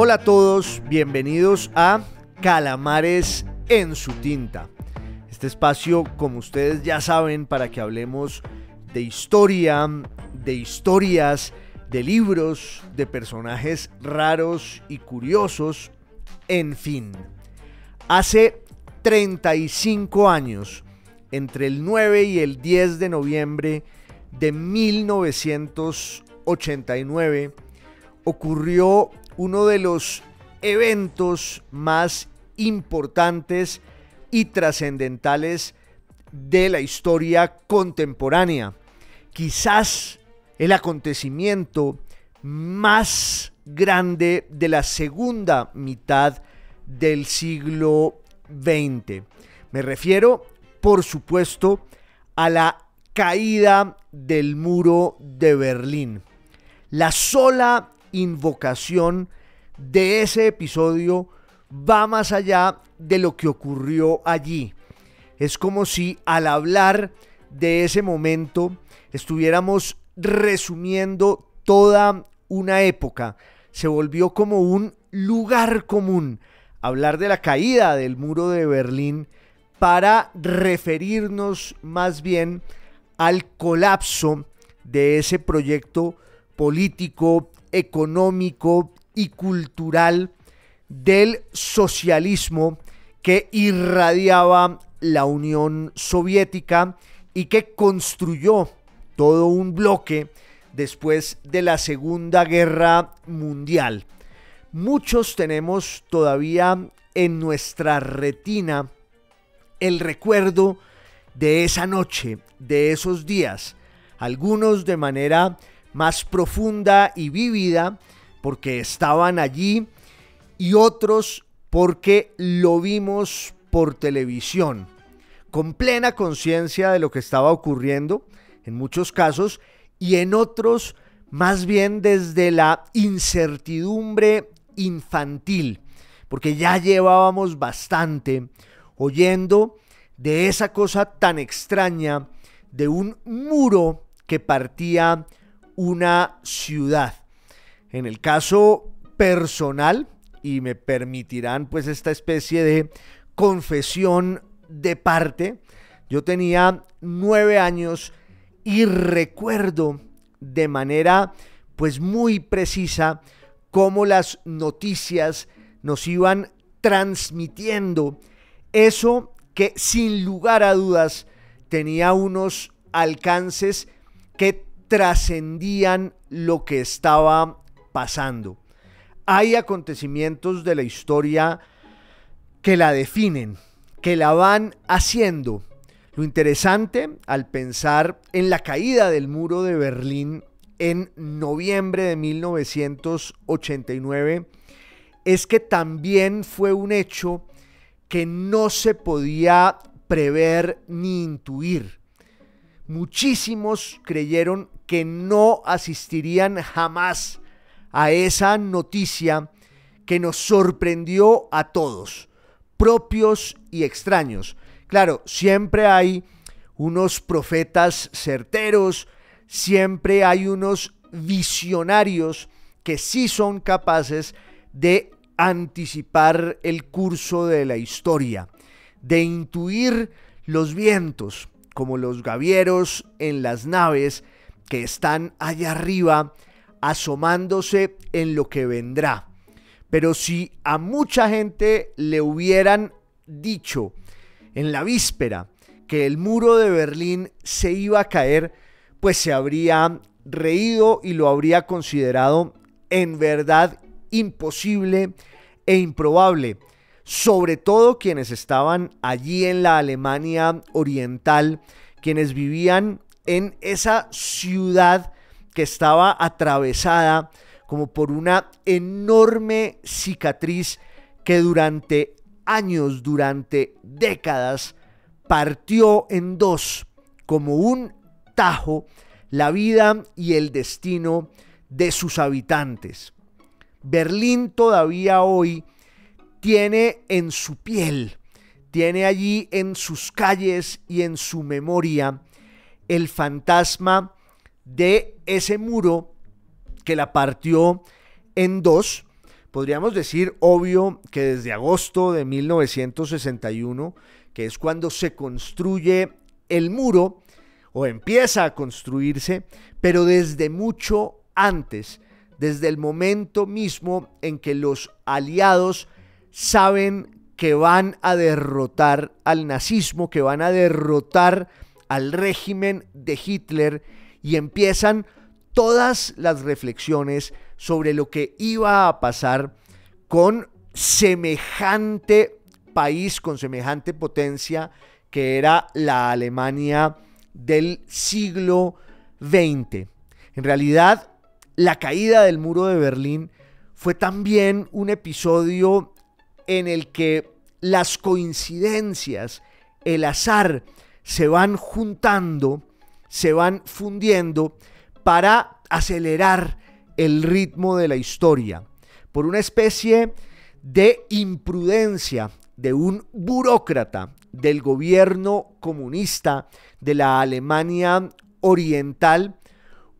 Hola a todos, bienvenidos a Calamares en su tinta. Este espacio, como ustedes ya saben, para que hablemos de historia, de historias, de libros, de personajes raros y curiosos, en fin. Hace 35 años, entre el 9 y el 10 de noviembre de 1989, ocurrió uno de los eventos más importantes y trascendentales de la historia contemporánea. Quizás el acontecimiento más grande de la segunda mitad del siglo XX. Me refiero, por supuesto, a la caída del muro de Berlín. La sola invocación de ese episodio va más allá de lo que ocurrió allí. Es como si al hablar de ese momento estuviéramos resumiendo toda una época. Se volvió como un lugar común hablar de la caída del muro de Berlín para referirnos más bien al colapso de ese proyecto político, económico y cultural del socialismo que irradiaba la Unión Soviética y que construyó todo un bloque después de la Segunda Guerra Mundial. Muchos tenemos todavía en nuestra retina el recuerdo de esa noche, de esos días, algunos de manera más profunda y vívida porque estaban allí y otros porque lo vimos por televisión, con plena conciencia de lo que estaba ocurriendo en muchos casos y en otros más bien desde la incertidumbre infantil, porque ya llevábamos bastante oyendo de esa cosa tan extraña de un muro que partía una ciudad. En el caso personal, y me permitirán pues esta especie de confesión de parte, yo tenía 9 años y recuerdo de manera pues muy precisa cómo las noticias nos iban transmitiendo eso que sin lugar a dudas tenía unos alcances que trascendían lo que estaba pasando. Hay acontecimientos de la historia que la definen, que la van haciendo. Lo interesante al pensar en la caída del muro de Berlín en noviembre de 1989 es que también fue un hecho que no se podía prever ni intuir. Muchísimos creyeron que no asistirían jamás a esa noticia que nos sorprendió a todos, propios y extraños. Claro, siempre hay unos profetas certeros, siempre hay unos visionarios que sí son capaces de anticipar el curso de la historia, de intuir los vientos, como los gavieros en las naves que están allá arriba asomándose en lo que vendrá. Pero si a mucha gente le hubieran dicho en la víspera que el muro de Berlín se iba a caer, pues se habría reído y lo habría considerado en verdad imposible e improbable. Sobre todo quienes estaban allí en la Alemania oriental, quienes vivían en esa ciudad que estaba atravesada como por una enorme cicatriz que durante años, durante décadas, partió en dos, como un tajo, la vida y el destino de sus habitantes. Berlín todavía hoy tiene en su piel, tiene allí en sus calles y en su memoria el fantasma de ese muro que la partió en dos, podríamos decir, obvio, que desde agosto de 1961, que es cuando se construye el muro, o empieza a construirse, pero desde mucho antes, desde el momento mismo en que los aliados saben que van a derrotar al nazismo, que van a derrotar al régimen de Hitler, y empiezan todas las reflexiones sobre lo que iba a pasar con semejante país, con semejante potencia que era la Alemania del siglo XX. En realidad, la caída del muro de Berlín fue también un episodio en el que las coincidencias, el azar, se van juntando, se van fundiendo para acelerar el ritmo de la historia. Por una especie de imprudencia de un burócrata del gobierno comunista de la Alemania Oriental,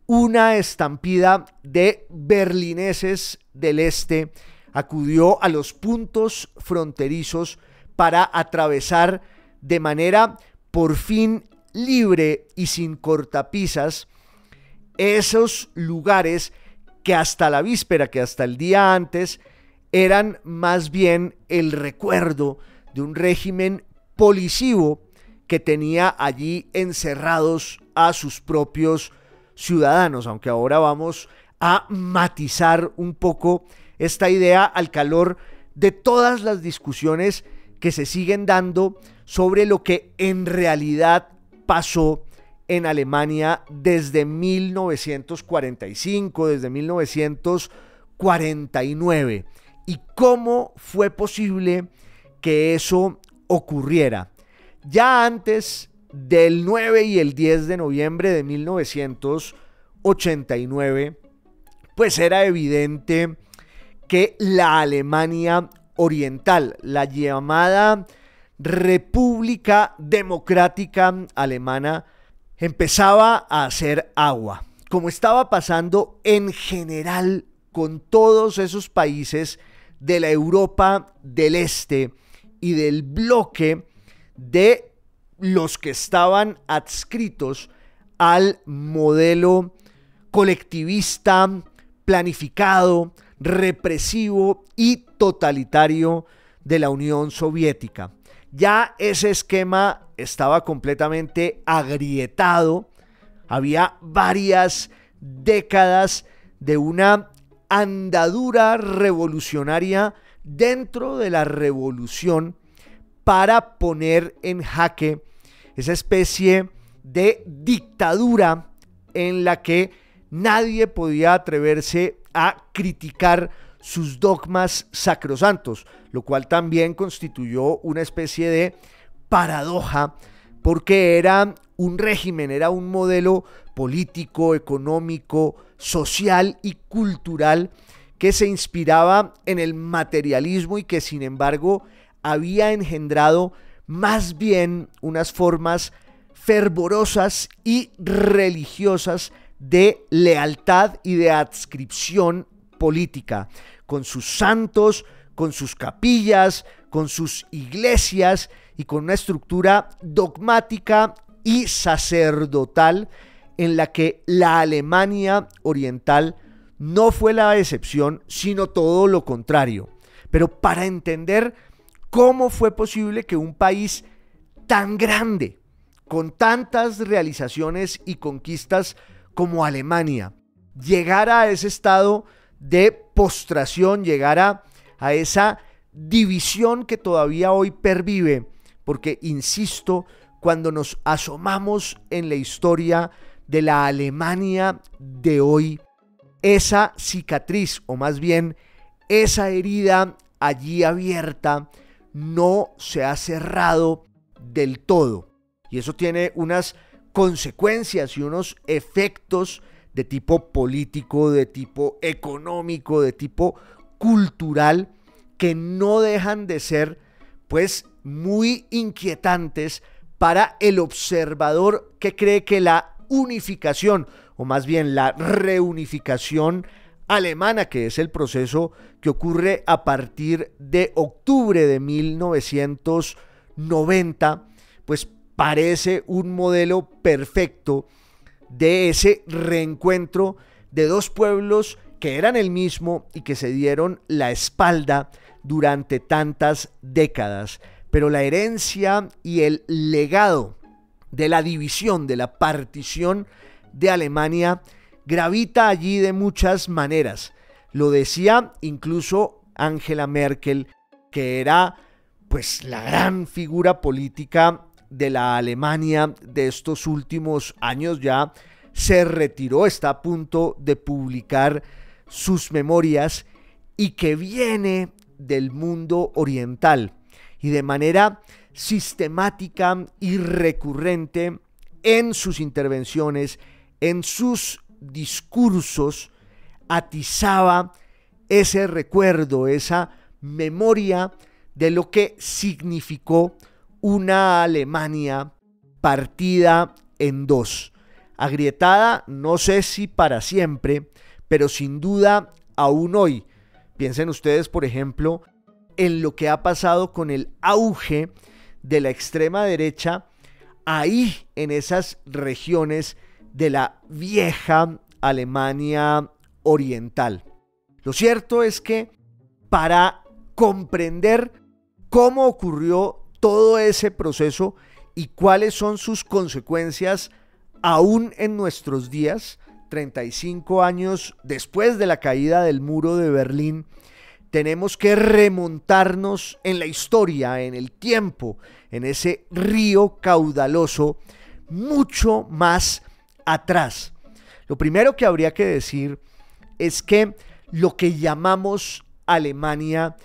una estampida de berlineses del este acudió a los puntos fronterizos para atravesar de manera por fin libre y sin cortapisas esos lugares que hasta la víspera, que hasta el día antes, eran más bien el recuerdo de un régimen policivo que tenía allí encerrados a sus propios ciudadanos, aunque ahora vamos a matizar un poco esta idea al calor de todas las discusiones que se siguen dando sobre lo que en realidad pasó en Alemania desde 1945, desde 1949, y cómo fue posible que eso ocurriera. Ya antes del 9 y el 10 de noviembre de 1989, pues era evidente que la Alemania Oriental, la llamada República Democrática Alemana, empezaba a hacer agua, como estaba pasando en general con todos esos países de la Europa del Este y del bloque de los que estaban adscritos al modelo colectivista, planificado, represivo y totalitario de la Unión Soviética. Ya ese esquema estaba completamente agrietado. Había varias décadas de una andadura revolucionaria dentro de la revolución para poner en jaque esa especie de dictadura en la que nadie podía atreverse a criticar sus dogmas sacrosantos, lo cual también constituyó una especie de paradoja, porque era un régimen, era un modelo político, económico, social y cultural que se inspiraba en el materialismo y que sin embargo había engendrado más bien unas formas fervorosas y religiosas de lealtad y de adscripción política, con sus santos, con sus capillas, con sus iglesias y con una estructura dogmática y sacerdotal en la que la Alemania Oriental no fue la excepción, sino todo lo contrario. Pero para entender cómo fue posible que un país tan grande, con tantas realizaciones y conquistas como Alemania, llegara a ese estado de postración, llegara a esa división que todavía hoy pervive, porque insisto, cuando nos asomamos en la historia de la Alemania de hoy, esa cicatriz, o más bien esa herida allí abierta, no se ha cerrado del todo. Y eso tiene unas consecuencias y unos efectos de tipo político, de tipo económico, de tipo cultural, que no dejan de ser pues muy inquietantes para el observador que cree que la unificación, o más bien la reunificación alemana, que es el proceso que ocurre a partir de octubre de 1990, pues parece un modelo perfecto de ese reencuentro de dos pueblos que eran el mismo y que se dieron la espalda durante tantas décadas. Pero la herencia y el legado de la división, de la partición de Alemania, gravita allí de muchas maneras. Lo decía incluso Angela Merkel, que era pues la gran figura política de la Alemania de estos últimos años. Ya se retiró, está a punto de publicar sus memorias, y que viene del mundo oriental y de manera sistemática y recurrente en sus intervenciones, en sus discursos, atizaba ese recuerdo, esa memoria de lo que significó una Alemania partida en dos, agrietada, no sé si para siempre, pero sin duda aún hoy. Piensen ustedes, por ejemplo, en lo que ha pasado con el auge de la extrema derecha ahí en esas regiones de la vieja Alemania oriental. Lo cierto es que para comprender cómo ocurrió todo ese proceso y cuáles son sus consecuencias aún en nuestros días, 35 años después de la caída del muro de Berlín, tenemos que remontarnos en la historia, en el tiempo, en ese río caudaloso, mucho más atrás. Lo primero que habría que decir es que lo que llamamos Alemania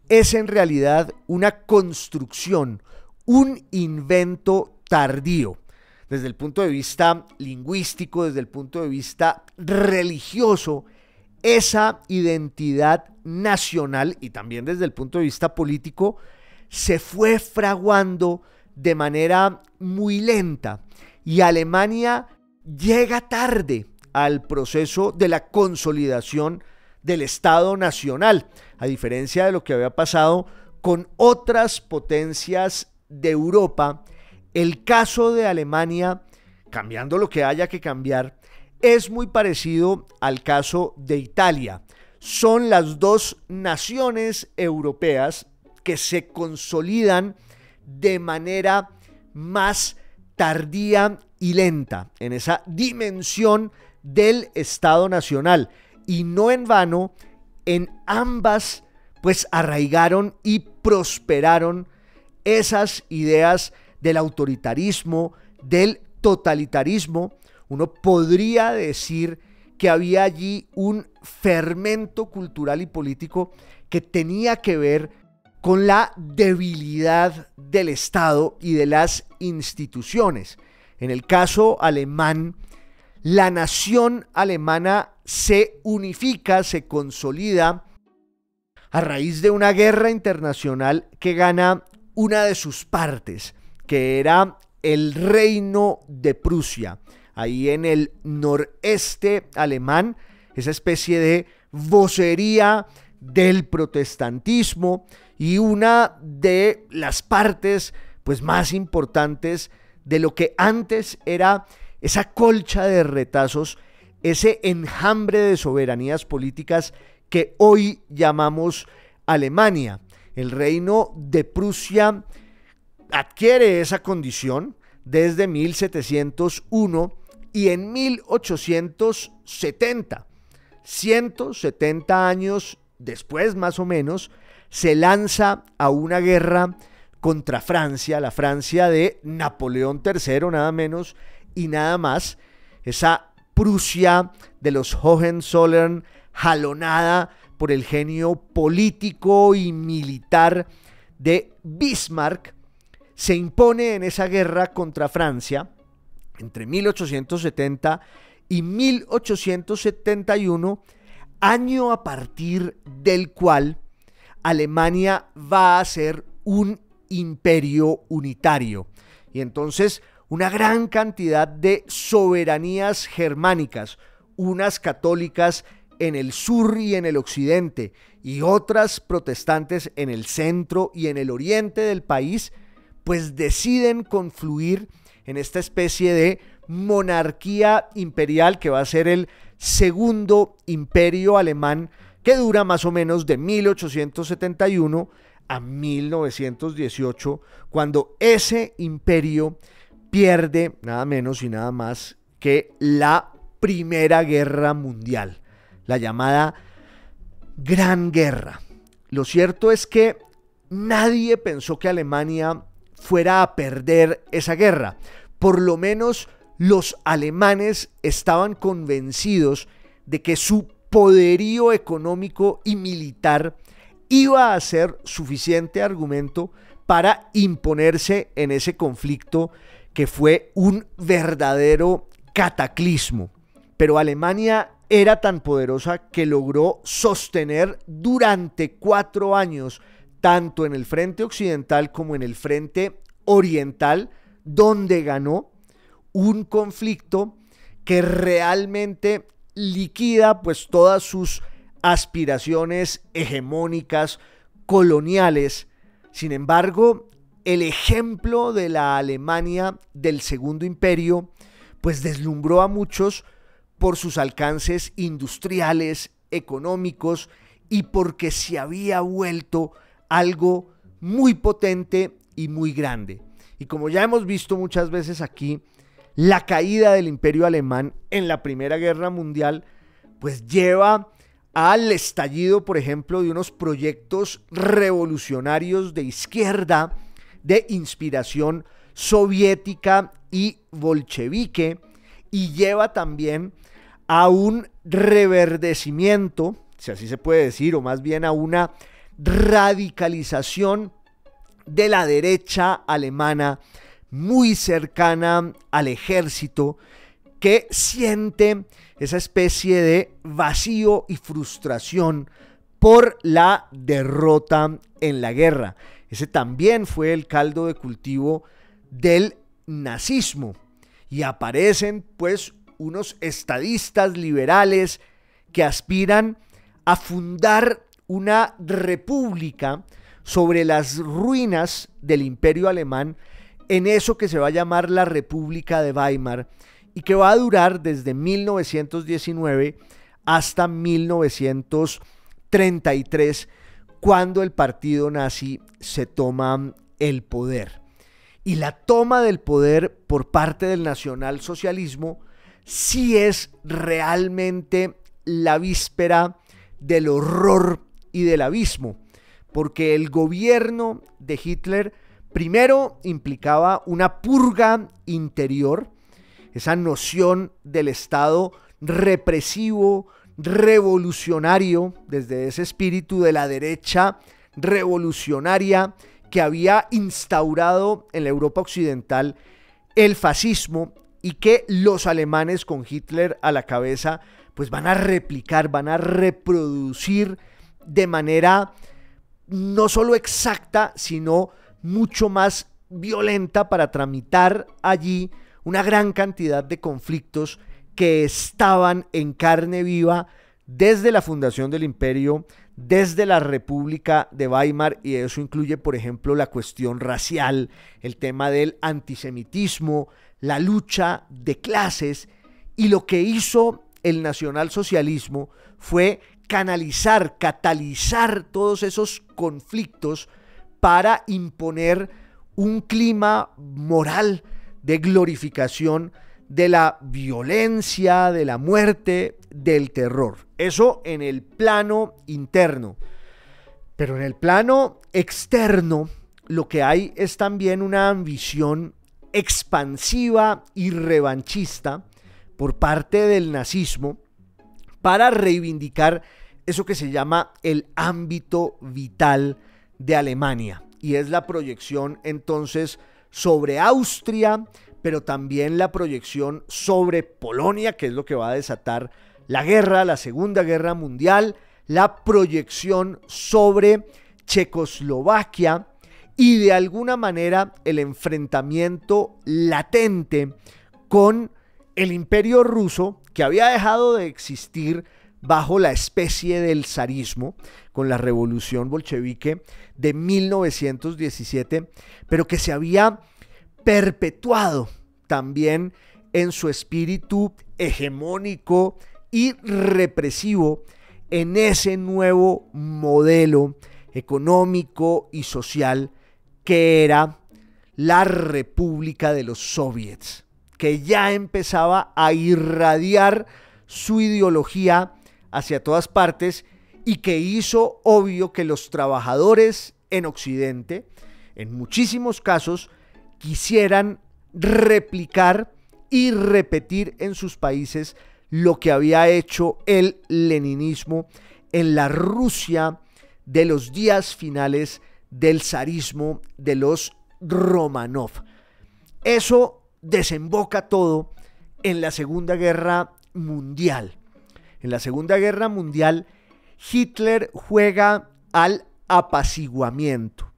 es en realidad una construcción, un invento tardío, desde el punto de vista lingüístico, desde el punto de vista religioso. Esa identidad nacional y también desde el punto de vista político se fue fraguando de manera muy lenta, y Alemania llega tarde al proceso de la consolidación del Estado nacional, a diferencia de lo que había pasado con otras potencias de Europa. El caso de Alemania, cambiando lo que haya que cambiar, es muy parecido al caso de Italia. Son las dos naciones europeas que se consolidan de manera más tardía y lenta en esa dimensión del Estado nacional, y no en vano en ambas pues arraigaron y prosperaron esas ideas del autoritarismo, del totalitarismo. Uno podría decir que había allí un fermento cultural y político que tenía que ver con la debilidad del Estado y de las instituciones. En el caso alemán, la nación alemana se unifica, se consolida a raíz de una guerra internacional que gana una de sus partes, que era el Reino de Prusia, ahí en el noreste alemán, esa especie de vocería del protestantismo y una de las partes pues más importantes de lo que antes era esa colcha de retazos, ese enjambre de soberanías políticas que hoy llamamos Alemania. El Reino de Prusia adquiere esa condición desde 1701 y en 1870, 170 años después más o menos, se lanza a una guerra contra Francia, la Francia de Napoleón III, nada menos y nada más, esa Prusia de los Hohenzollern, jalonada por el genio político y militar de Bismarck, se impone en esa guerra contra Francia entre 1870 y 1871, año a partir del cual Alemania va a ser un imperio unitario. Y entonces una gran cantidad de soberanías germánicas, unas católicas en el sur y en el occidente, y otras protestantes en el centro y en el oriente del país, pues deciden confluir en esta especie de monarquía imperial que va a ser el segundo imperio alemán, que dura más o menos de 1871 a 1918, cuando ese imperio pierde nada menos y nada más que la Primera Guerra Mundial, la llamada Gran Guerra. Lo cierto es que nadie pensó que Alemania fuera a perder esa guerra. Por lo menos los alemanes estaban convencidos de que su poderío económico y militar iba a ser suficiente argumento para imponerse en ese conflicto que fue un verdadero cataclismo. Pero Alemania era tan poderosa que logró sostener durante 4 años, tanto en el frente occidental como en el frente oriental, donde ganó, un conflicto que realmente liquida pues todas sus aspiraciones hegemónicas, coloniales. Sin embargo, el ejemplo de la Alemania del Segundo Imperio pues deslumbró a muchos por sus alcances industriales, económicos, y porque se había vuelto algo muy potente y muy grande. Y como ya hemos visto muchas veces aquí, la caída del Imperio Alemán en la Primera Guerra Mundial pues lleva al estallido, por ejemplo, de unos proyectos revolucionarios de izquierda de inspiración soviética y bolchevique, y lleva también a un reverdecimiento, si así se puede decir, o más bien a una radicalización de la derecha alemana muy cercana al ejército, que siente esa especie de vacío y frustración por la derrota en la guerra. Ese también fue el caldo de cultivo del nazismo, y aparecen pues unos estadistas liberales que aspiran a fundar una república sobre las ruinas del Imperio Alemán, en eso que se va a llamar la República de Weimar, y que va a durar desde 1919 hasta 1933, cuando el partido nazi se toma el poder. Y la toma del poder por parte del nacionalsocialismo sí es realmente la víspera del horror y del abismo, porque el gobierno de Hitler primero implicaba una purga interior, esa noción del Estado represivo, revolucionario, desde ese espíritu de la derecha revolucionaria que había instaurado en la Europa occidental el fascismo, y que los alemanes con Hitler a la cabeza pues van a replicar, van a reproducir de manera no solo exacta, sino mucho más violenta, para tramitar allí una gran cantidad de conflictos que estaban en carne viva desde la fundación del imperio, desde la República de Weimar, y eso incluye, por ejemplo, la cuestión racial, el tema del antisemitismo, la lucha de clases. Y lo que hizo el nacionalsocialismo fue canalizar, catalizar todos esos conflictos para imponer un clima moral de glorificación de la violencia, de la muerte, del terror. Eso en el plano interno. Pero en el plano externo, lo que hay es también una ambición expansiva y revanchista por parte del nazismo para reivindicar eso que se llama el ámbito vital de Alemania, y es la proyección entonces sobre Austria, pero también la proyección sobre Polonia, que es lo que va a desatar la guerra, la Segunda Guerra Mundial, la proyección sobre Checoslovaquia, y de alguna manera el enfrentamiento latente con el Imperio Ruso, que había dejado de existir bajo la especie del zarismo, con la revolución bolchevique de 1917, pero que se había perpetuado también en su espíritu hegemónico y represivo en ese nuevo modelo económico y social que era la República de los Soviets, que ya empezaba a irradiar su ideología hacia todas partes y que hizo obvio que los trabajadores en Occidente, en muchísimos casos, quisieran replicar y repetir en sus países lo que había hecho el leninismo en la Rusia de los días finales del zarismo de los Romanov. Eso desemboca todo en la Segunda Guerra Mundial. En la Segunda Guerra Mundial, Hitler juega al apaciguamiento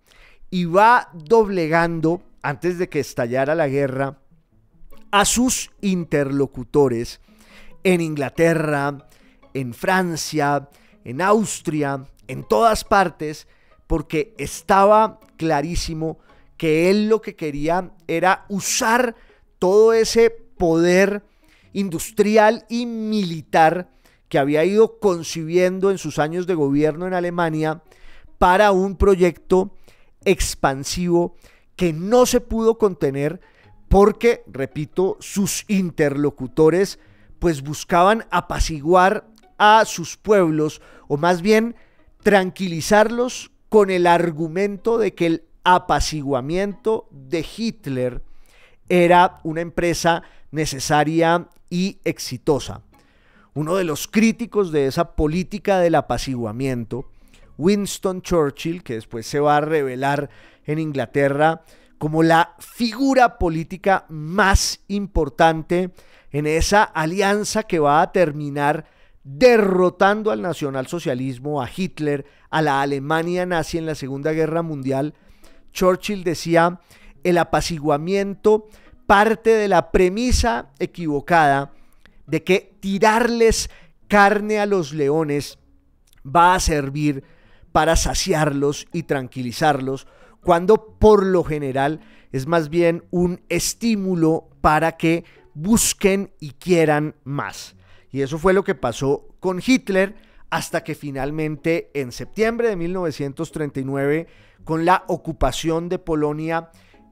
y va doblegando, antes de que estallara la guerra, a sus interlocutores en Inglaterra, en Francia, en Austria, en todas partes, porque estaba clarísimo que él lo que quería era usar todo ese poder industrial y militar que había ido concibiendo en sus años de gobierno en Alemania para un proyecto expansivo que no se pudo contener porque, repito, sus interlocutores pues buscaban apaciguar a sus pueblos, o más bien tranquilizarlos con el argumento de que el apaciguamiento de Hitler era una empresa necesaria y exitosa. Uno de los críticos de esa política del apaciguamiento, Winston Churchill, que después se va a revelar en Inglaterra como la figura política más importante en esa alianza que va a terminar derrotando al nacionalsocialismo, a Hitler, a la Alemania nazi en la Segunda Guerra Mundial. Churchill decía: el apaciguamiento parte de la premisa equivocada de que tirarles carne a los leones va a servir para saciarlos y tranquilizarlos, cuando por lo general es más bien un estímulo para que busquen y quieran más. Y eso fue lo que pasó con Hitler, hasta que finalmente en septiembre de 1939, con la ocupación de Polonia,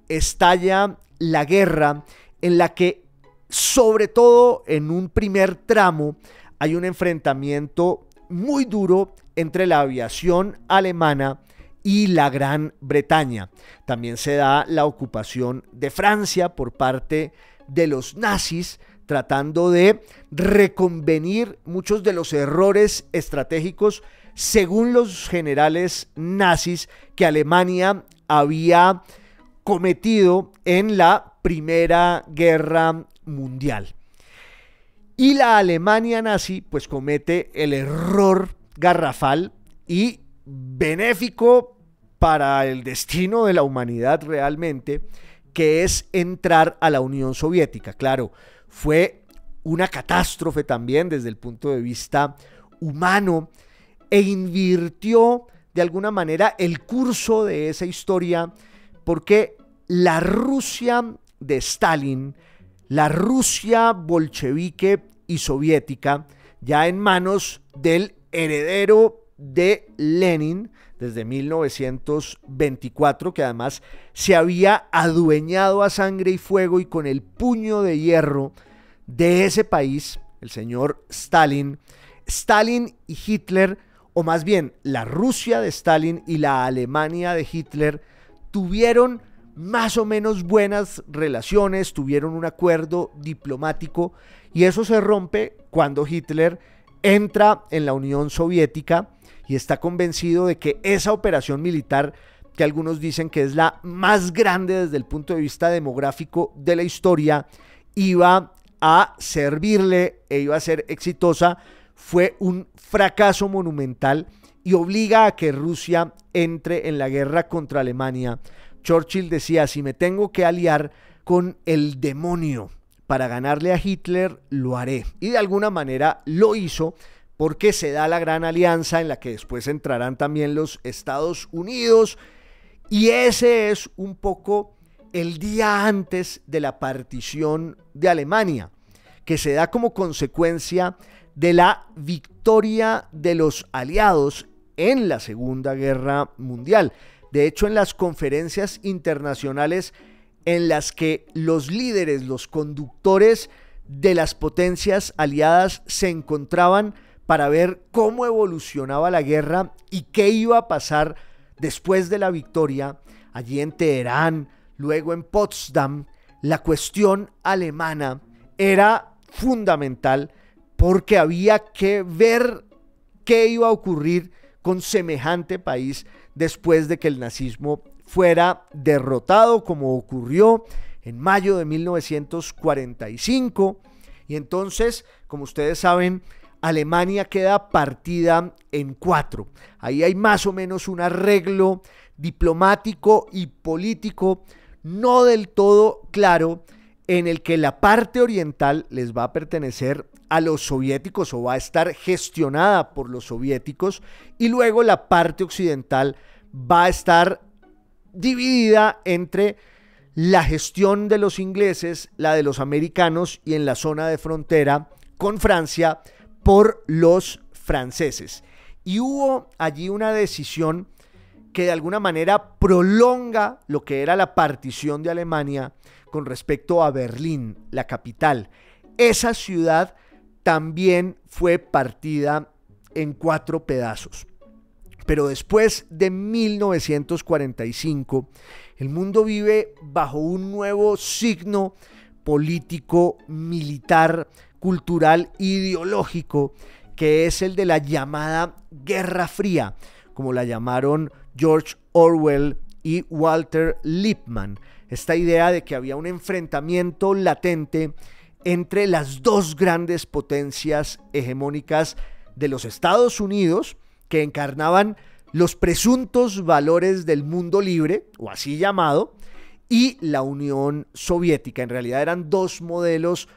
estalla la guerra, en la que, sobre todo en un primer tramo, hay un enfrentamiento muy duro entre la aviación alemana y la Gran Bretaña. También se da la ocupación de Francia por parte de los nazis, tratando de reconvenir muchos de los errores estratégicos, según los generales nazis, que Alemania había cometido en la Primera Guerra Mundial. Y la Alemania nazi pues comete el error garrafal y benéfico para el destino de la humanidad realmente, que es entrar a la Unión Soviética. Claro, fue una catástrofe también desde el punto de vista humano, e invirtió de alguna manera el curso de esa historia, porque la Rusia de Stalin, la Rusia bolchevique y soviética, ya en manos del heredero de Lenin desde 1924, que además se había adueñado a sangre y fuego y con el puño de hierro de ese país, el señor Stalin. Stalin y Hitler, o más bien la Rusia de Stalin y la Alemania de Hitler, tuvieron más o menos buenas relaciones, tuvieron un acuerdo diplomático, y eso se rompe cuando Hitler entra en la Unión Soviética y está convencido de que esa operación militar, que algunos dicen que es la más grande desde el punto de vista demográfico de la historia, iba a servirle e iba a ser exitosa, fue un fracaso monumental y obliga a que Rusia entre en la guerra contra Alemania. Churchill decía: si me tengo que aliar con el demonio para ganarle a Hitler, lo haré. Y de alguna manera lo hizo, porque se da la Gran Alianza en la que después entrarán también los Estados Unidos, y ese es un poco el día antes de la partición de Alemania, que se da como consecuencia de la victoria de los aliados en la Segunda Guerra Mundial. De hecho, en las conferencias internacionales en las que los líderes, los conductores de las potencias aliadas se encontraban para ver cómo evolucionaba la guerra y qué iba a pasar después de la victoria, allí en Teherán, luego en Potsdam, la cuestión alemana era fundamental porque había que ver qué iba a ocurrir con semejante país después de que el nazismo fuera derrotado, como ocurrió en mayo de 1945. Y entonces, como ustedes saben, Alemania queda partida en 4. Ahí hay más o menos un arreglo diplomático y político no del todo claro, en el que la parte oriental les va a pertenecer a los soviéticos o va a estar gestionada por los soviéticos, y luego la parte occidental va a estar dividida entre la gestión de los ingleses, la de los americanos, y en la zona de frontera con Francia por los franceses. Y hubo allí una decisión que de alguna manera prolonga lo que era la partición de Alemania con respecto a Berlín, la capital. Esa ciudad también fue partida en 4 pedazos. Pero después de 1945, el mundo vive bajo un nuevo signo político, militar, cultural, ideológico, que es el de la llamada Guerra Fría, como la llamaron George Orwell y Walter Lippmann. Esta idea de que había un enfrentamiento latente entre las dos grandes potencias hegemónicas de los Estados Unidos, que encarnaban los presuntos valores del mundo libre, o así llamado, y la Unión Soviética. En realidad eran dos modelos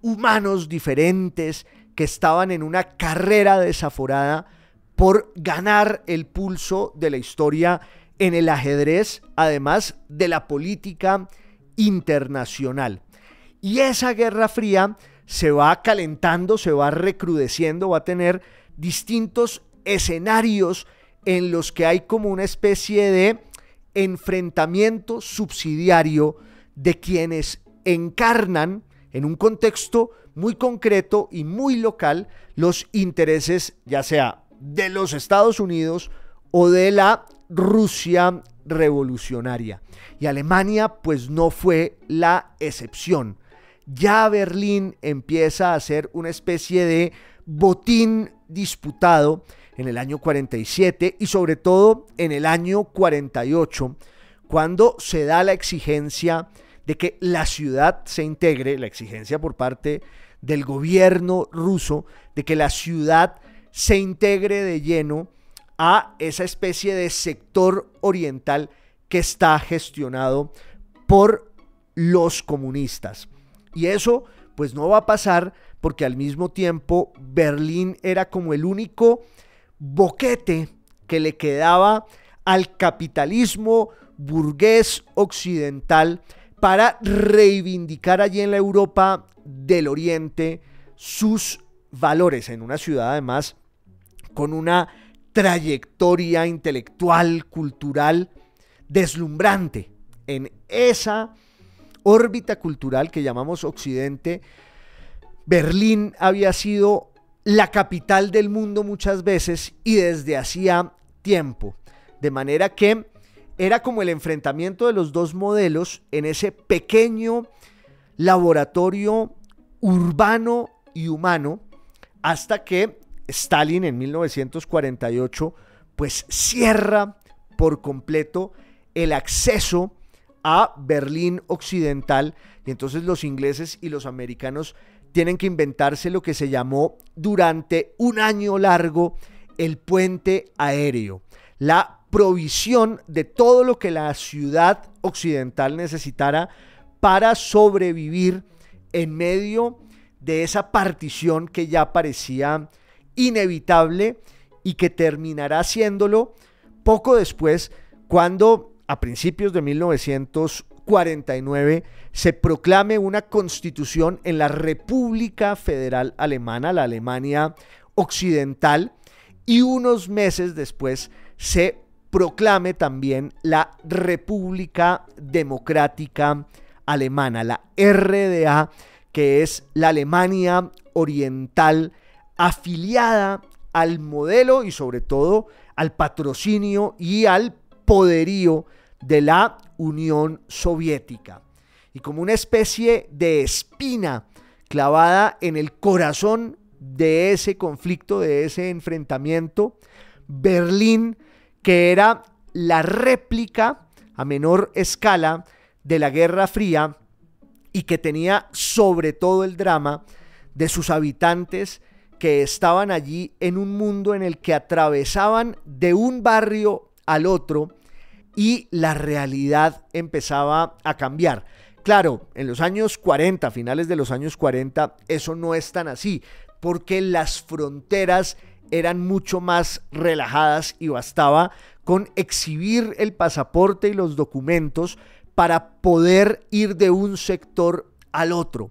humanos diferentes que estaban en una carrera desaforada por ganar el pulso de la historia en el ajedrez, además de la política internacional. Y esa Guerra Fría se va calentando, se va recrudeciendo, va a tener distintos escenarios en los que hay como una especie de enfrentamiento subsidiario de quienes encarnan en un contexto muy concreto y muy local los intereses, ya sea de los Estados Unidos o de la Rusia revolucionaria. Y Alemania pues no fue la excepción. Ya Berlín empieza a ser una especie de botín disputado en el año 47 y sobre todo en el año 48, cuando se da la exigencia de que la ciudad se integre, la exigencia por parte del gobierno ruso de que la ciudad se integre de lleno a esa especie de sector oriental que está gestionado por los comunistas. Y eso pues no va a pasar porque al mismo tiempo Berlín era como el único boquete que le quedaba al capitalismo burgués occidental para reivindicar allí en la Europa del Oriente sus valores, en una ciudad además con una trayectoria intelectual, cultural deslumbrante. En esa órbita cultural que llamamos Occidente, Berlín había sido la capital del mundo muchas veces y desde hacía tiempo, de manera que era como el enfrentamiento de los dos modelos en ese pequeño laboratorio urbano y humano, hasta que Stalin en 1948 pues cierra por completo el acceso a Berlín Occidental, y entonces los ingleses y los americanos tienen que inventarse lo que se llamó durante un año largo el puente aéreo, la provisión de todo lo que la ciudad occidental necesitara para sobrevivir en medio de esa partición que ya parecía inevitable y que terminará haciéndolo poco después, cuando a principios de 1949 se proclame una constitución en la República Federal Alemana, la Alemania Occidental, y unos meses después se proclame también la República Democrática Alemana, la RDA, que es la Alemania Oriental afiliada al modelo y sobre todo al patrocinio y al poderío de la Unión Soviética. Y como una especie de espina clavada en el corazón de ese conflicto, de ese enfrentamiento, Berlín, que era la réplica a menor escala de la Guerra Fría y que tenía sobre todo el drama de sus habitantes que estaban allí en un mundo en el que atravesaban de un barrio al otro y la realidad empezaba a cambiar. Claro, en los años 40, finales de los años 40, eso no es tan así, porque las fronteras eran mucho más relajadas y bastaba con exhibir el pasaporte y los documentos para poder ir de un sector al otro.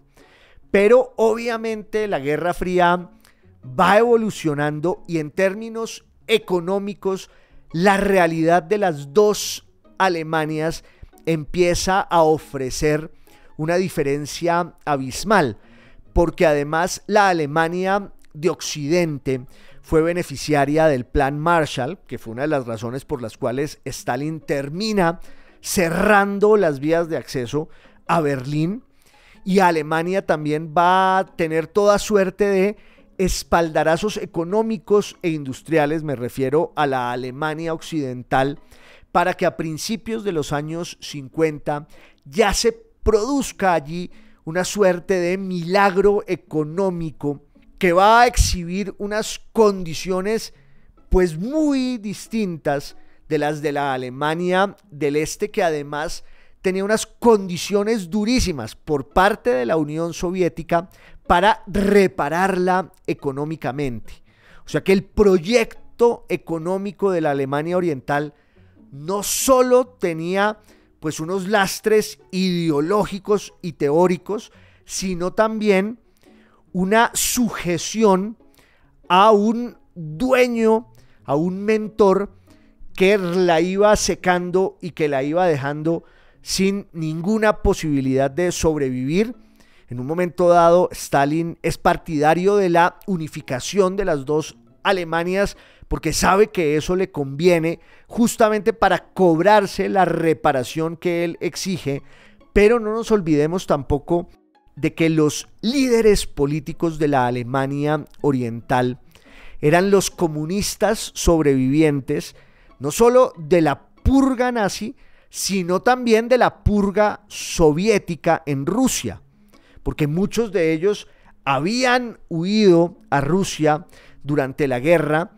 Pero obviamente la Guerra Fría va evolucionando y en términos económicos la realidad de las dos Alemanias empieza a ofrecer una diferencia abismal, porque además la Alemania de Occidente fue beneficiaria del Plan Marshall, que fue una de las razones por las cuales Stalin termina cerrando las vías de acceso a Berlín, y Alemania también va a tener toda suerte de espaldarazos económicos e industriales, me refiero a la Alemania occidental, para que a principios de los años 50 ya se produzca allí una suerte de milagro económico que va a exhibir unas condiciones pues muy distintas de las de la Alemania del Este, que además tenía unas condiciones durísimas por parte de la Unión Soviética para repararla económicamente. O sea que el proyecto económico de la Alemania Oriental no solo tenía pues unos lastres ideológicos y teóricos, sino también una sujeción a un dueño, a un mentor que la iba secando y que la iba dejando sin ninguna posibilidad de sobrevivir. En un momento dado, Stalin es partidario de la unificación de las dos Alemanias porque sabe que eso le conviene justamente para cobrarse la reparación que él exige, pero no nos olvidemos tampoco de que los líderes políticos de la Alemania Oriental eran los comunistas sobrevivientes, no solo de la purga nazi, sino también de la purga soviética en Rusia, porque muchos de ellos habían huido a Rusia durante la guerra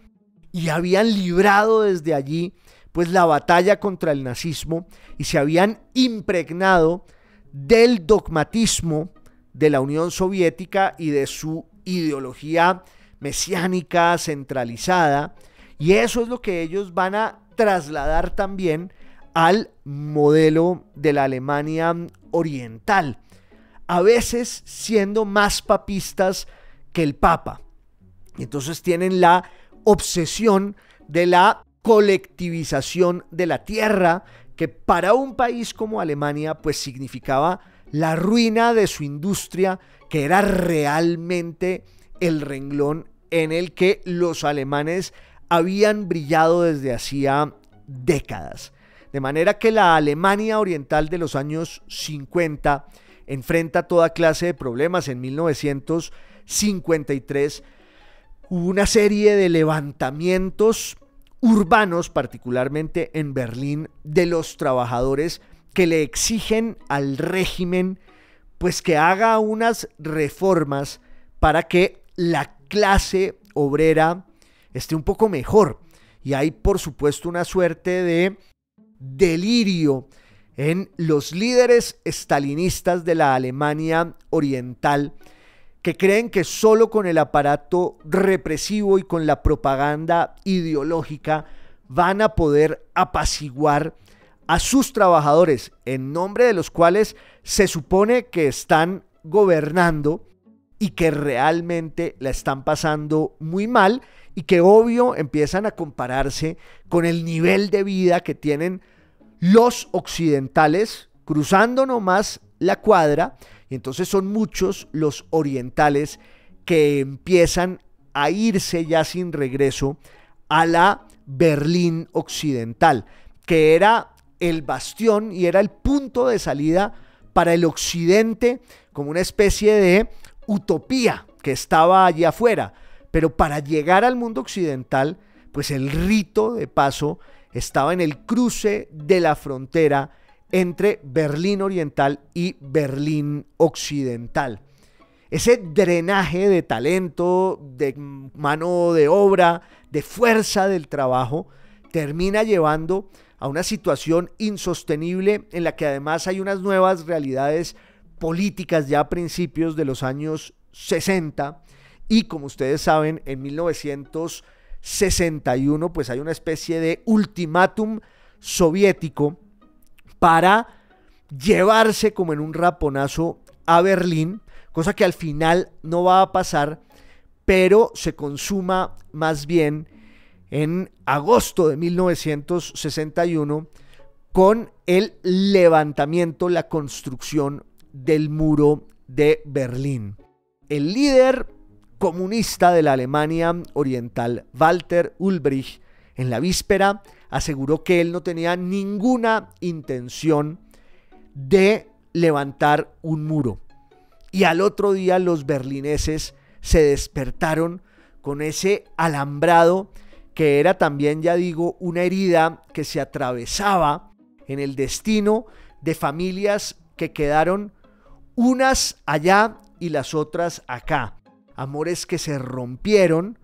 y habían librado desde allí pues la batalla contra el nazismo y se habían impregnado del dogmatismo de la Unión Soviética y de su ideología mesiánica centralizada, y eso es lo que ellos van a trasladar también al modelo de la Alemania Oriental, a veces siendo más papistas que el Papa. Entonces tienen la obsesión de la colectivización de la tierra, que para un país como Alemania pues significaba la ruina de su industria, que era realmente el renglón en el que los alemanes habían brillado desde hacía décadas. De manera que la Alemania Oriental de los años 50 enfrenta toda clase de problemas. En 1953 hubo una serie de levantamientos urbanos, particularmente en Berlín, de los trabajadores que le exigen al régimen pues que haga unas reformas para que la clase obrera esté un poco mejor. Y hay por supuesto una suerte de delirio en los líderes estalinistas de la Alemania Oriental, que creen que solo con el aparato represivo y con la propaganda ideológica van a poder apaciguar a sus trabajadores, en nombre de los cuales se supone que están gobernando y que realmente la están pasando muy mal y que obvio empiezan a compararse con el nivel de vida que tienen los occidentales cruzando nomás la cuadra, y entonces son muchos los orientales que empiezan a irse ya sin regreso a la Berlín occidental, que era el bastión y era el punto de salida para el occidente, como una especie de utopía que estaba allí afuera. Pero para llegar al mundo occidental, pues el rito de paso estaba en el cruce de la frontera entre Berlín Oriental y Berlín Occidental. Ese drenaje de talento, de mano de obra, de fuerza del trabajo, termina llevando a una situación insostenible en la que además hay unas nuevas realidades políticas ya a principios de los años 60, y como ustedes saben, en 1961 pues hay una especie de ultimátum soviético para llevarse como en un raponazo a Berlín, cosa que al final no va a pasar, pero se consuma más bien en agosto de 1961 con el levantamiento, la construcción del muro de Berlín. El líder comunista de la Alemania Oriental, Walter Ulbricht, en la víspera aseguró que él no tenía ninguna intención de levantar un muro. Y al otro día los berlineses se despertaron con ese alambrado que era también, ya digo, una herida que se atravesaba en el destino de familias que quedaron unas allá y las otras acá. Amores que se rompieron,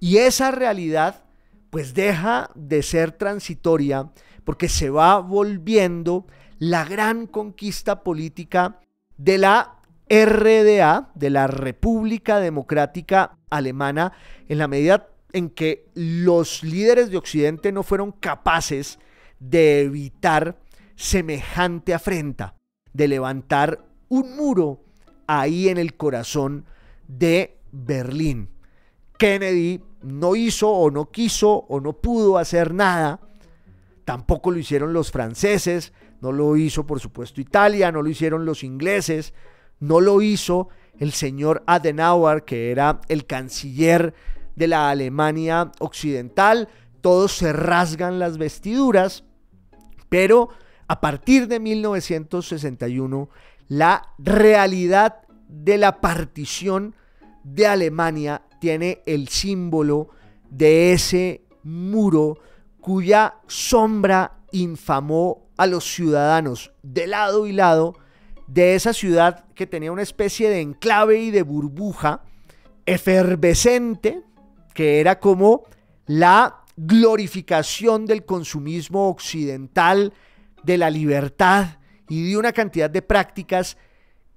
y esa realidad pues deja de ser transitoria porque se va volviendo la gran conquista política de la RDA, de la República Democrática Alemana, en la medida en que los líderes de Occidente no fueron capaces de evitar semejante afrenta, de levantar un muro ahí en el corazón de Berlín. Kennedy no hizo o no quiso o no pudo hacer nada, tampoco lo hicieron los franceses, no lo hizo por supuesto Italia, no lo hicieron los ingleses, no lo hizo el señor Adenauer, que era el canciller de la Alemania occidental. Todos se rasgan las vestiduras, pero a partir de 1961 la realidad de la partición de Alemania tiene el símbolo de ese muro cuya sombra infamó a los ciudadanos de lado y lado de esa ciudad que tenía una especie de enclave y de burbuja efervescente, que era como la glorificación del consumismo occidental, de la libertad y de una cantidad de prácticas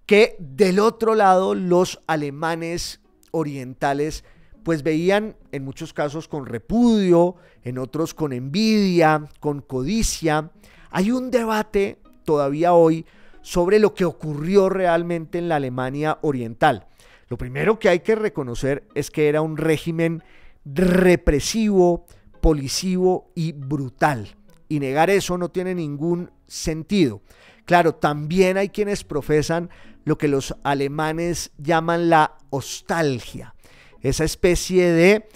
que del otro lado los alemanes orientales pues veían en muchos casos con repudio, en otros con envidia, con codicia. Hay un debate todavía hoy sobre lo que ocurrió realmente en la Alemania oriental. Lo primero que hay que reconocer es que era un régimen represivo, policivo y brutal. Y negar eso no tiene ningún sentido. Claro, también hay quienes profesan lo que los alemanes llaman la nostalgia, esa especie de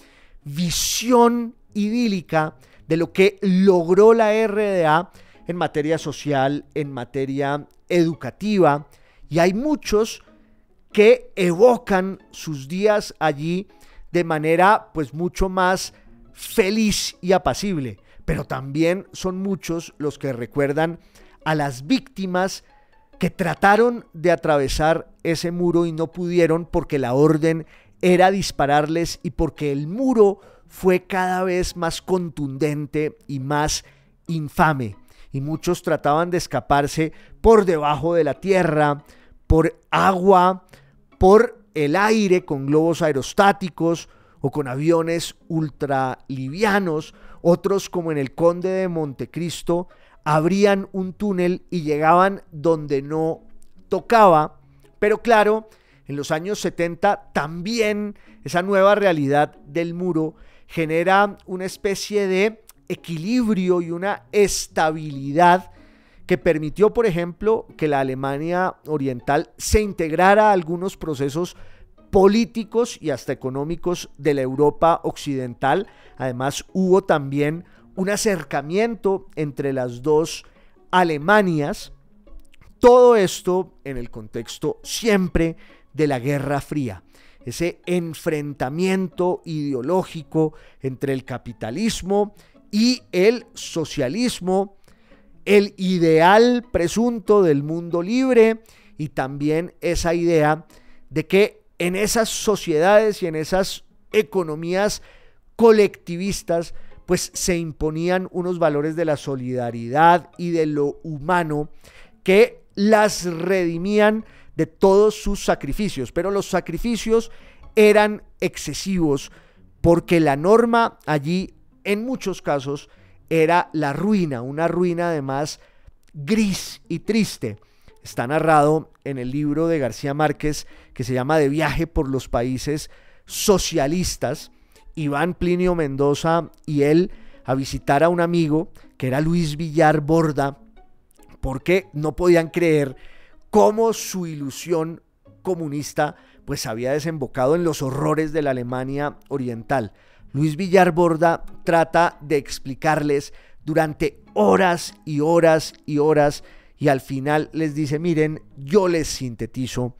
visión idílica de lo que logró la RDA en materia social, en materia educativa, y hay muchos que evocan sus días allí de manera pues mucho más feliz y apacible, pero también son muchos los que recuerdan a las víctimas que trataron de atravesar ese muro y no pudieron porque la orden era dispararles y porque el muro fue cada vez más contundente y más infame. Y muchos trataban de escaparse por debajo de la tierra, por agua, por el aire con globos aerostáticos o con aviones ultralivianos. Otros, como en el Conde de Montecristo, abrían un túnel y llegaban donde no tocaba. Pero claro, en los años 70 también esa nueva realidad del muro genera una especie de equilibrio y una estabilidad que permitió, por ejemplo, que la Alemania Oriental se integrara a algunos procesos políticos y hasta económicos de la Europa Occidental. Además, hubo también un acercamiento entre las dos Alemanias. Todo esto en el contexto siempre de la Guerra Fría. Ese enfrentamiento ideológico entre el capitalismo y el socialismo, el ideal presunto del mundo libre y también esa idea de que en esas sociedades y en esas economías colectivistas pues se imponían unos valores de la solidaridad y de lo humano que las redimían de todos sus sacrificios, pero los sacrificios eran excesivos porque la norma allí en muchos casos era la ruina, una ruina además gris y triste. Está narrado en el libro de García Márquez que se llama De viaje por los países socialistas. Iban Plinio Mendoza y él a visitar a un amigo que era Luis Villar Borda, porque no podían creer cómo su ilusión comunista pues había desembocado en los horrores de la Alemania Oriental. Luis Villar Borda trata de explicarles durante horas y horas y horas y al final les dice: miren, yo les sintetizo,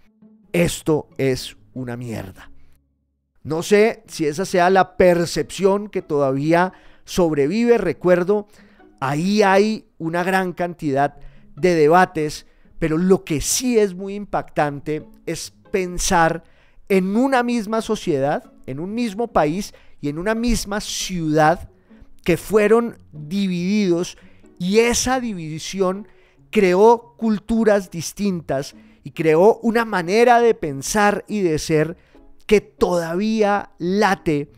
esto es una mierda. No sé si esa sea la percepción que todavía sobrevive. Recuerdo, ahí hay una gran cantidad de debates, pero lo que sí es muy impactante es pensar en una misma sociedad, en un mismo país y en una misma ciudad que fueron divididos, y esa división creó culturas distintas y creó una manera de pensar y de ser que todavía late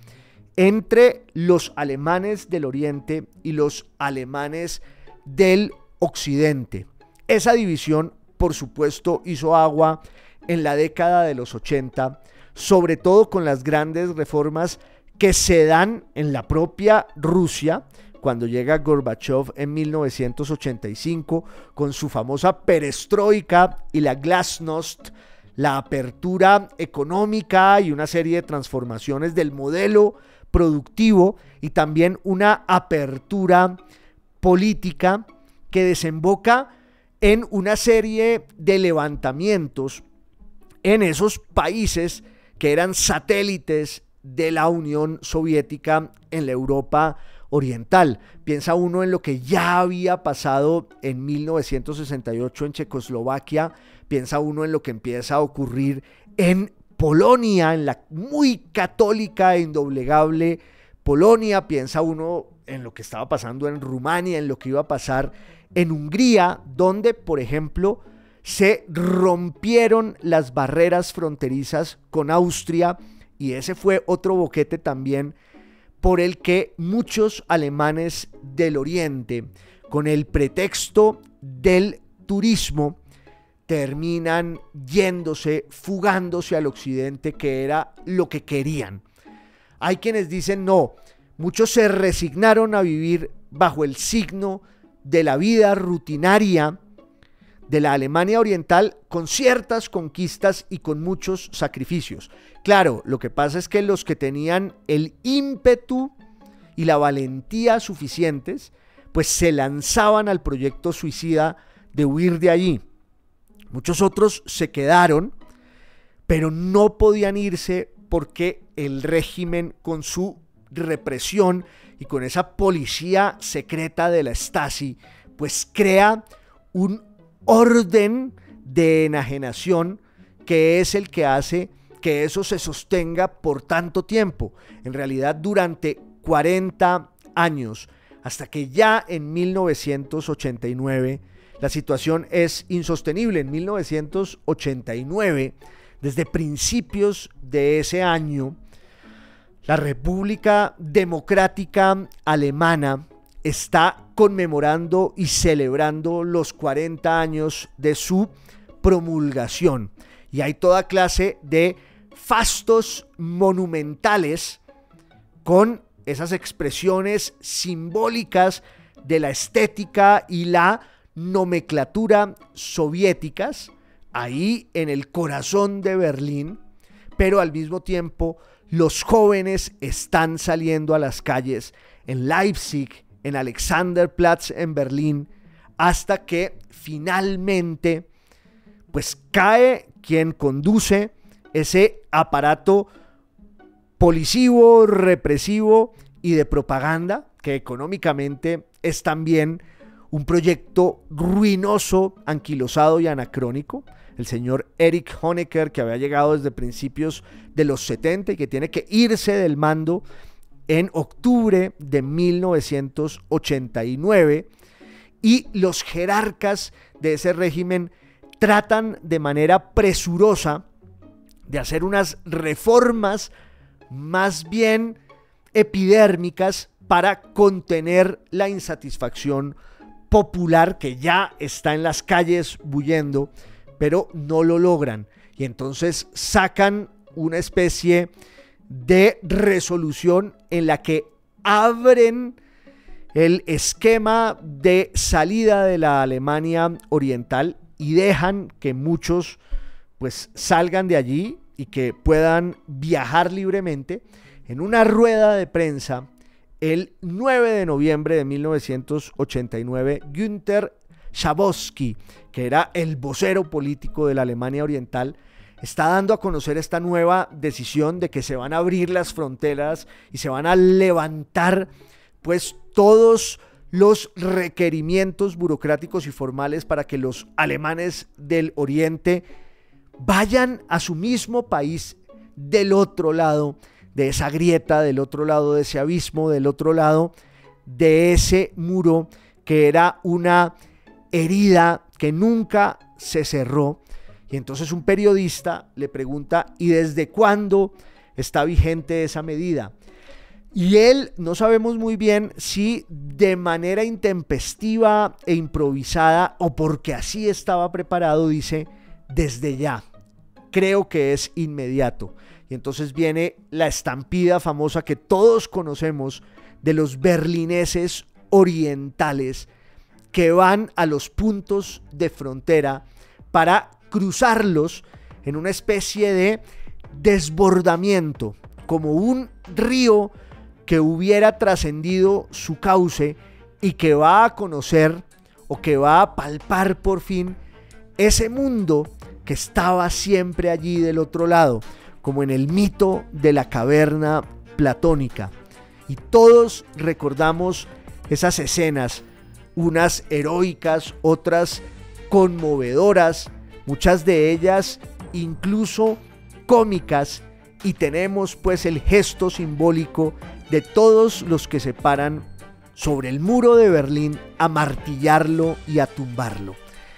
entre los alemanes del Oriente y los alemanes del Occidente. Esa división, por supuesto, hizo agua en la década de los 80, sobre todo con las grandes reformas que se dan en la propia Rusia, cuando llega Gorbachev en 1985 con su famosa perestroika y la glasnost, la apertura económica y una serie de transformaciones del modelo productivo y también una apertura política que desemboca en una serie de levantamientos en esos países que eran satélites de la Unión Soviética en la Europa Oriental. Piensa uno en lo que ya había pasado en 1968 en Checoslovaquia, piensa uno en lo que empieza a ocurrir en Polonia, en la muy católica e indoblegable Polonia, piensa uno en lo que estaba pasando en Rumania, en lo que iba a pasar en Hungría, donde, por ejemplo, se rompieron las barreras fronterizas con Austria, y ese fue otro boquete también por el que muchos alemanes del Oriente, con el pretexto del turismo, terminan yéndose, fugándose al Occidente, que era lo que querían. Hay quienes dicen no, muchos se resignaron a vivir bajo el signo de la vida rutinaria de la Alemania Oriental, con ciertas conquistas y con muchos sacrificios. Claro, lo que pasa es que los que tenían el ímpetu y la valentía suficientes, pues se lanzaban al proyecto suicida de huir de allí. Muchos otros se quedaron, pero no podían irse porque el régimen, con su represión y con esa policía secreta de la Stasi, pues crea un orden de enajenación que es el que hace que eso se sostenga por tanto tiempo, en realidad durante 40 años, hasta que ya en 1989 la situación es insostenible. En 1989 desde principios de ese año, la República Democrática Alemana está conmemorando y celebrando los 40 años de su promulgación. Y hay toda clase de fastos monumentales con esas expresiones simbólicas de la estética y la nomenclatura soviéticas, ahí en el corazón de Berlín, pero al mismo tiempo los jóvenes están saliendo a las calles en Leipzig, en Alexanderplatz en Berlín, hasta que finalmente pues cae quien conduce ese aparato policivo, represivo y de propaganda, que económicamente es también un proyecto ruinoso, anquilosado y anacrónico. El señor Erich Honecker, que había llegado desde principios de los 70 y que tiene que irse del mando en octubre de 1989, y los jerarcas de ese régimen tratan de manera presurosa de hacer unas reformas más bien epidérmicas para contener la insatisfacción popular que ya está en las calles bullendo, pero no lo logran. Y entonces sacan una especie de resolución en la que abren el esquema de salida de la Alemania Oriental y dejan que muchos pues salgan de allí y que puedan viajar libremente. En una rueda de prensa el 9 de noviembre de 1989, Günther Schabowski, que era el vocero político de la Alemania Oriental, está dando a conocer esta nueva decisión de que se van a abrir las fronteras y se van a levantar pues todos los requerimientos burocráticos y formales para que los alemanes del Oriente vayan a su mismo país del otro lado de esa grieta, del otro lado de ese abismo, del otro lado de ese muro que era una herida que nunca se cerró. Y entonces un periodista le pregunta: ¿y desde cuándo está vigente esa medida? Y él, no sabemos muy bien si de manera intempestiva e improvisada o porque así estaba preparado, dice: desde ya, creo que es inmediato. Y entonces viene la estampida famosa que todos conocemos de los berlineses orientales que van a los puntos de frontera para cruzarlos en una especie de desbordamiento, como un río que hubiera trascendido su cauce y que va a conocer o que va a palpar por fin ese mundo que estaba siempre allí del otro lado, como en el mito de la caverna platónica. Y todos recordamos esas escenas, unas heroicas, otras conmovedoras, muchas de ellas incluso cómicas, y tenemos pues el gesto simbólico de todos los que se paran sobre el muro de Berlín a martillarlo y a tumbarlo.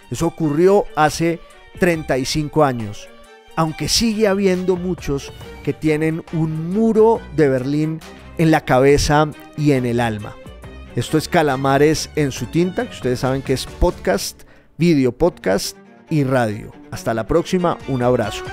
Eso ocurrió hace 35 años, aunque sigue habiendo muchos que tienen un muro de Berlín en la cabeza y en el alma. Esto es Calamares en su tinta, que ustedes saben que es podcast, video podcast y radio. Hasta la próxima, un abrazo.